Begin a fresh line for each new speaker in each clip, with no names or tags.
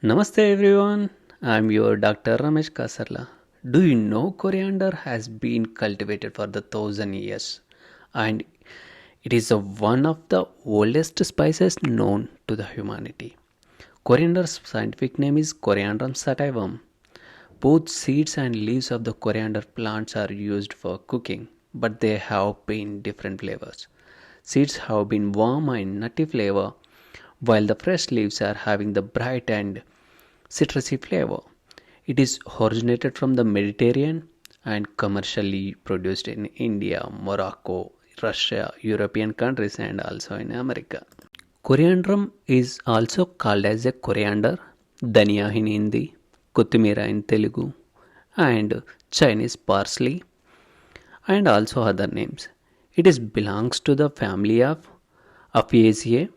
Namaste everyone, I'm your Dr. Ramesh Kasarla. Do you know coriander has been cultivated for the 1000 years and it is one of the oldest spices known to the humanity. Coriander's scientific name is Coriandrum sativum. Both seeds and leaves of the coriander plants are used for cooking, but they have been different flavors. Seeds have been warm and nutty flavor, while the fresh leaves are having the bright and citrusy flavor. It is originated from the Mediterranean and commercially produced in India, Morocco, Russia, European countries, and also in America. Coriandrum is also called as a coriander, dhania in Hindi, kothimira in Telugu, and Chinese parsley, and also other names. It is belongs to the family of Apiaceae.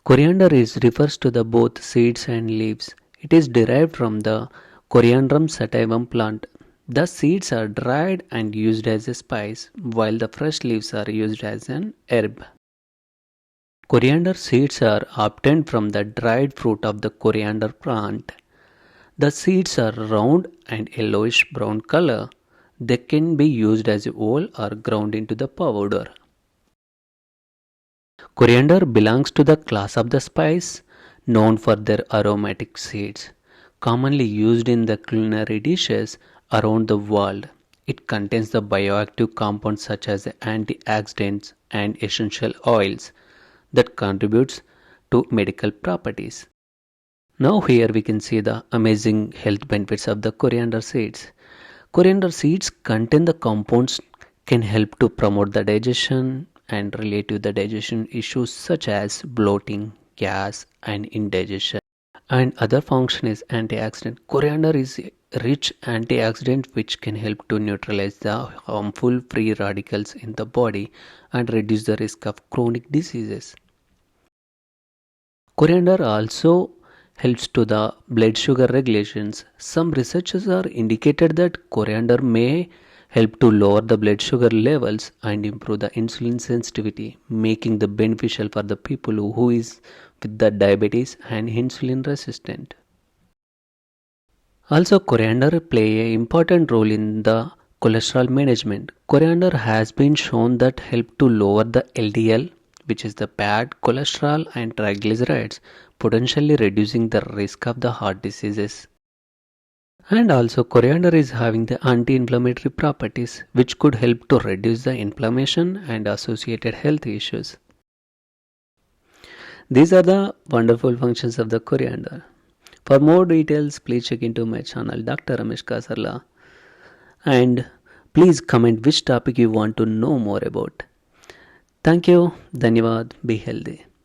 Coriander is refers to the both seeds and leaves. It is derived from the Coriandrum sativum plant. The seeds are dried and used as a spice, while the fresh leaves are used as an herb. Coriander seeds are obtained from the dried fruit of the coriander plant. The seeds are round and yellowish brown color. They can be used as whole or ground into the powder. Coriander belongs to the class of the spice known for their aromatic seeds, commonly used in the culinary dishes around the world. It contains the bioactive compounds such as antioxidants and essential oils that contributes to medical properties. Now here we can see the amazing health benefits of the coriander seeds. Coriander seeds contain the compounds can help to promote the digestion and relate to the digestion issues such as bloating, gas, and indigestion. And other function is antioxidant. Coriander is a rich antioxidant which can help to neutralize the harmful free radicals in the body and reduce the risk of chronic diseases. Coriander also helps to the blood sugar regulations. Some researchers are indicated that coriander may help to lower the blood sugar levels and improve the insulin sensitivity, making the beneficial for the people who is with the diabetes and insulin resistant. Also, coriander play an important role in the cholesterol management. Coriander has been shown that help to lower the LDL, which is the bad cholesterol, and triglycerides, potentially reducing the risk of the heart diseases. And also coriander is having the anti-inflammatory properties which could help to reduce the inflammation and associated health issues. These are the wonderful functions of the coriander. For more details, please check into my channel Dr. Ramesh Kasarla and please comment which topic you want to know more about. Thank you. Dhanyavad. Be healthy.